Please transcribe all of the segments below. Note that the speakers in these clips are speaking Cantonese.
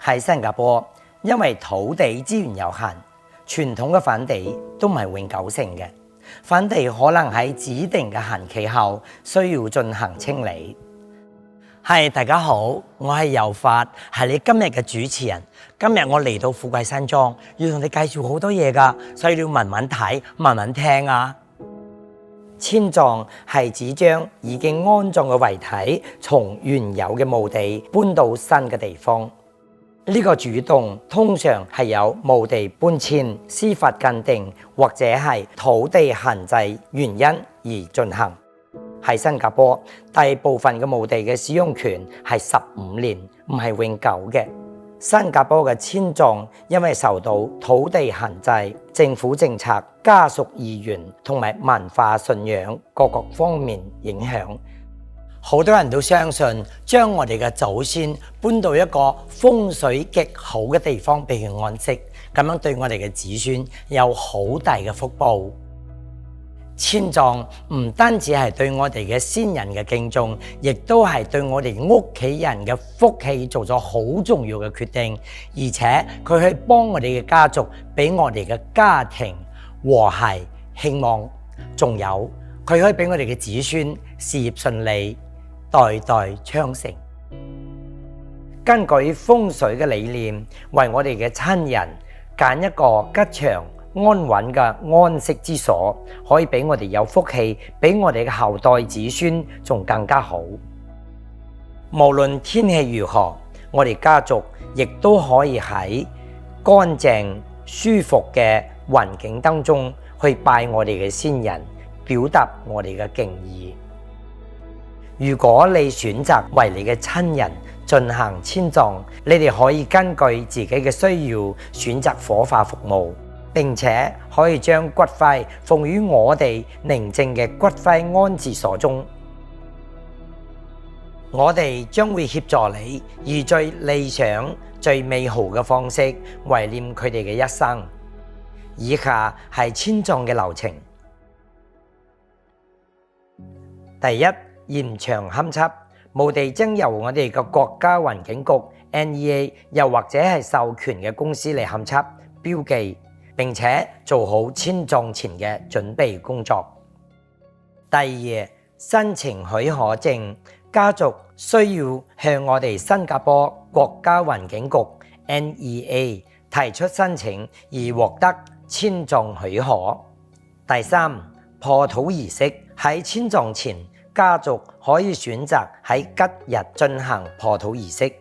喺新加坡，因為土地資源有限，傳統嘅粉地都唔係永久性嘅，粉地可能喺指定嘅限期後需要進行清理。大家好，我係尤發，係你今日嘅主持人。今日我嚟到富貴山莊，要同你介紹好多嘢㗎，所以你要慢慢睇，慢慢聽啊。遷葬係指將已經安葬嘅遺體從原有嘅墓地搬到新嘅地方。呢個主動通常係有墓地搬遷、司法鑑定或者係土地限制原因而進行。喺新加坡，大部分嘅墓地嘅使用權係15年，唔係永久嘅。新加坡嘅遷葬因為受到土地限制、政府政策、家屬意願同埋文化信仰各方面影響，好多人都相信將我哋嘅祖先搬到一個風水極好嘅地方俾佢安息，咁樣對我哋嘅子孫有好大嘅福報。遷葬唔單止係對我哋嘅先人嘅敬重，亦都係對我哋屋企人嘅福氣做咗好重要嘅決定，而且佢可以幫我哋嘅家族，俾我哋嘅家庭和諧興旺，仲有佢可以俾我哋嘅子孫事業順利，代代昌盛。根據風水嘅理念，為我哋嘅親人揀一個吉祥安穩嘅安息之所，可以俾我哋有福氣，俾我哋嘅後代子孫仲更加好。無論天氣如何，我哋家族亦都可以喺乾淨舒服嘅環境當中去拜我哋嘅先人，表達我哋嘅敬意。如果你選擇為你嘅親人進行遷葬，你哋可以根據自己嘅需要選擇火化服務，並且可以將骨灰放於我哋寧靜嘅骨灰安置所中。我哋將會協助你以最理想、最美好嘅方式懷念佢哋嘅一生。以下係遷葬嘅流程。第一，現場勘測，墓地將由我哋嘅國家環境局 NEA 又或者係授權嘅公司嚟勘測標記，並且做好遷葬前嘅準備工作。第二，申請許可證，家族需要向我哋新加坡國家環境局 NEA 提出申請而獲得遷葬許可。第三，破土儀式，喺遷葬前，家族可以選擇喺吉日進行破土儀式，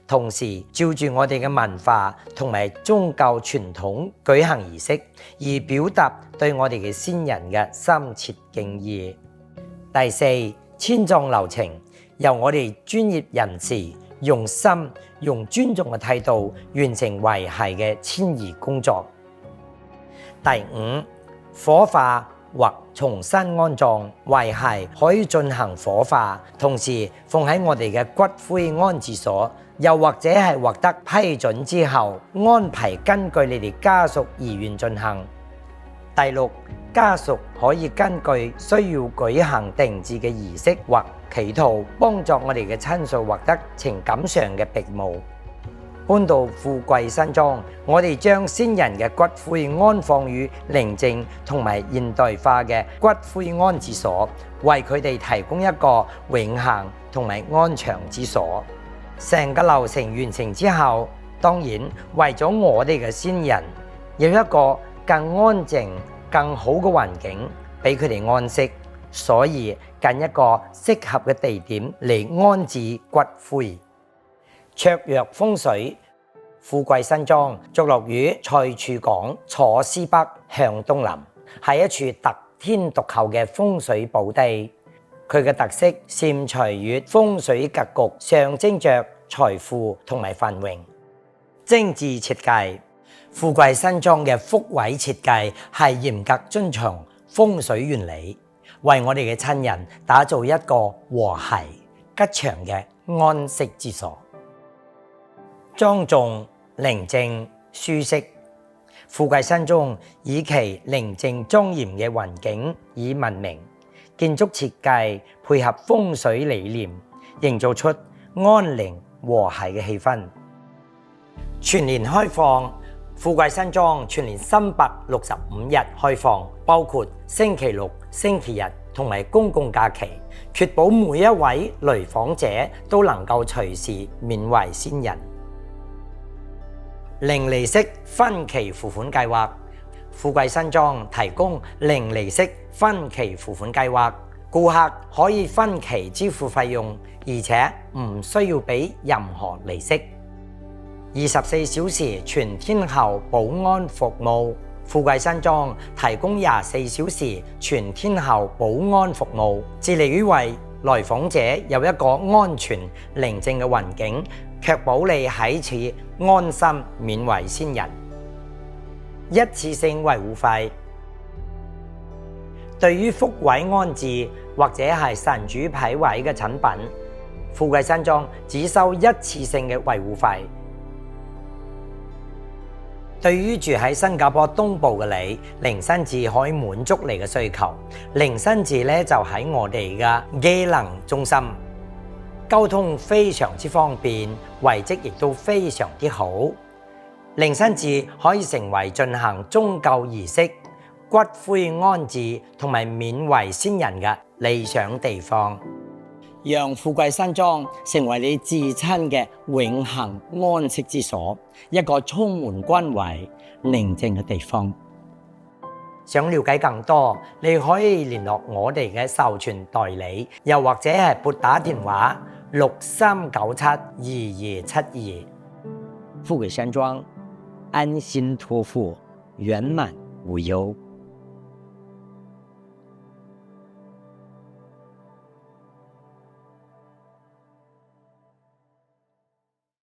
同時照住我哋嘅文化同埋宗教傳統舉行儀式，而表達對我哋嘅先人嘅深切敬意。第四，遷葬流程由我哋專業人士用心、用尊重嘅態度完成維繫嘅遷移工作。第五，火化或重新安葬，遺骸可以進行火化，同時放喺我哋嘅骨灰安置所，又或者係獲得批准之後，安排根據你哋家屬意願進行。第六，家屬可以根據需要舉行定制嘅儀式或祈禱，幫助我哋嘅親屬獲得情感上嘅庇護。搬到富貴山莊，我哋將先人嘅骨灰安放於寧靜同埋現代化嘅骨灰安置所，為佢哋提供一個永恆同埋安詳之所。成個流程完成之後，當然為咗我哋嘅先人有一個更安靜、更好嘅環境俾佢哋安息，所以揀一個適合嘅地點嚟安置骨灰。卓越風水，富貴山莊坐落於蔡柱港坐西北向東南，係一處特天獨厚嘅風水寶地。佢嘅特色擅長於風水格局，象徵着財富同埋繁榮。精緻設計，富貴山莊嘅福位設計係嚴格遵從風水原理，為我哋嘅親人打造一個和諧吉祥嘅安息之所。莊重、寧靜、舒適，富貴山莊以其寧靜莊嚴嘅環境以聞名，建築設計配合風水理念，營造出安寧和諧嘅氣氛。全年開放。富貴山莊全年365日開放，包括星期六、星期日同埋公共假期，確保每一位來訪者都能夠隨時緬懷先人。零利息分期付款計劃，富貴山莊提供零利息分期付款計劃，顧客可以分期支付費用，而且唔需要俾任何利息。24小時全天候保安服務，富貴山莊提供24小時全天候保安服務，致力於為來訪者有一個安全寧靜嘅環境，確保你喺此安心緬懷先人。一次性維護費，對於福位安置或者係神主牌位嘅產品，富貴山莊只收一次性嘅維護費。對於住喺新加坡東部嘅你，凌新寺可以滿足你嘅需求。凌新寺咧就喺我哋嘅機能中心，交通非常之方便，遺跡亦都非常之好。凌新寺可以成為進行宗教儀式、骨灰安置同埋緬懷先人嘅理想地方。讓富貴山莊成為你至親嘅永恆安息之所，一個充滿關懷、寧靜嘅地方。想了解更多，你可以聯絡我哋嘅授傳代理，又或者係撥打電話63972272。富貴山莊，安心托付，圓滿無憂。